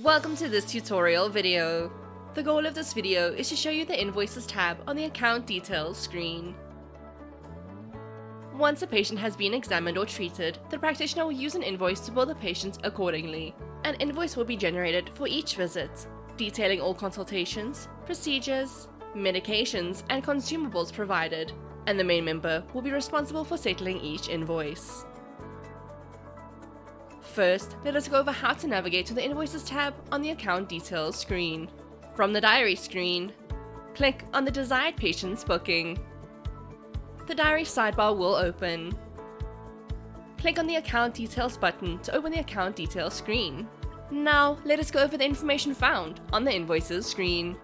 Welcome to this tutorial video. The goal of this video is to show you the Invoices tab on the Account Details screen. Once a patient has been examined or treated, the practitioner will use an invoice to bill the patient accordingly. An invoice will be generated for each visit, detailing all consultations, procedures, medications, and consumables provided, and the main member will be responsible for settling each invoice. First, let us go over how to navigate to the Invoices tab on the Account Details screen. From the Diary screen, click on the desired patient's booking. The Diary sidebar will open. Click on the Account Details button to open the Account Details screen. Now, let us go over the information found on the Invoices screen.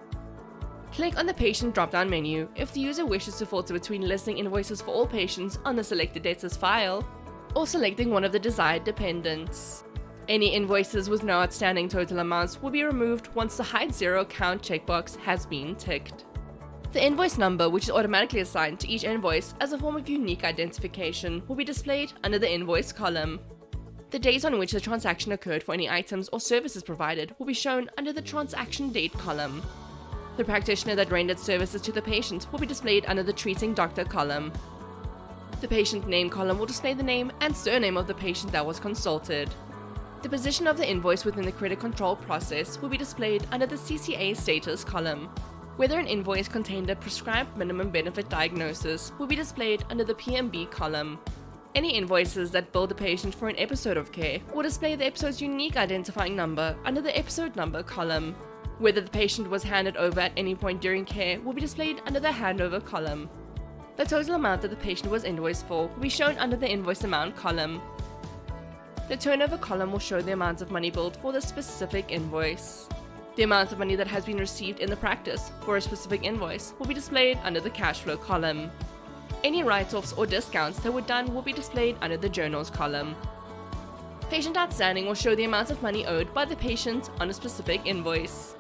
Click on the Patient drop-down menu if the user wishes to filter between listing invoices for all patients on the selected debtors file, or selecting one of the desired dependents. Any invoices with no outstanding total amounts will be removed once the Hide Zero Account checkbox has been ticked. The invoice number, which is automatically assigned to each invoice as a form of unique identification, will be displayed under the Invoice column. The days on which the transaction occurred for any items or services provided will be shown under the Transaction Date column. The practitioner that rendered services to the patient will be displayed under the Treating Doctor column. The Patient Name column will display the name and surname of the patient that was consulted. The position of the invoice within the credit control process will be displayed under the CCA Status column. Whether an invoice contained a prescribed minimum benefit diagnosis will be displayed under the PMB column. Any invoices that bill the patient for an episode of care will display the episode's unique identifying number under the Episode Number column. Whether the patient was handed over at any point during care will be displayed under the Handover column. The total amount that the patient was invoiced for will be shown under the Invoice Amount column. The Turnover column will show the amount of money billed for the specific invoice. The amount of money that has been received in the practice for a specific invoice will be displayed under the Cash Flow column. Any write-offs or discounts that were done will be displayed under the Journals column. Patient Outstanding will show the amount of money owed by the patient on a specific invoice.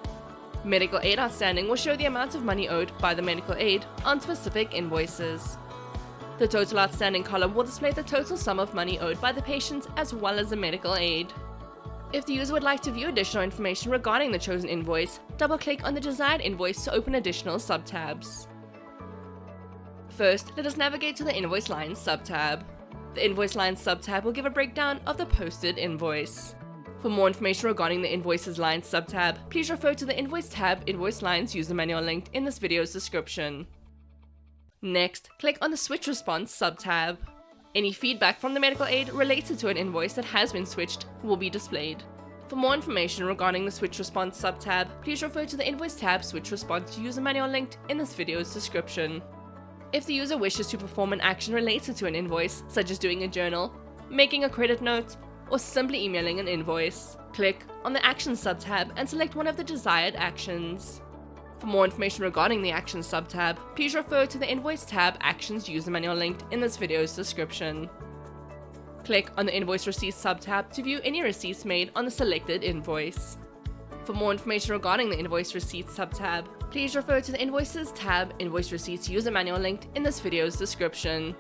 Medical Aid Outstanding will show the amount of money owed by the medical aid on specific invoices. The Total Outstanding column will display the total sum of money owed by the patient as well as the medical aid. If the user would like to view additional information regarding the chosen invoice, double-click on the desired invoice to open additional subtabs. First, let us navigate to the Invoice Lines subtab. The Invoice Lines subtab will give a breakdown of the posted invoice. For more information regarding the Invoices Lines subtab, please refer to the Invoice tab Invoice Lines user manual linked in this video's description. Next, click on the Switch Response subtab. Any feedback from the medical aid related to an invoice that has been switched will be displayed. For more information regarding the Switch Response subtab, please refer to the Invoice tab Switch Response user manual linked in this video's description. If the user wishes to perform an action related to an invoice, such as doing a journal, making a credit note, or simply emailing an invoice, click on the Actions subtab and select one of the desired actions. For more information regarding the Actions subtab, please refer to the Invoice tab Actions user manual linked in this video's description. Click on the Invoice Receipts subtab to view any receipts made on the selected invoice. For more information regarding the Invoice Receipts subtab, please refer to the Invoices tab Invoice Receipts user manual linked in this video's description.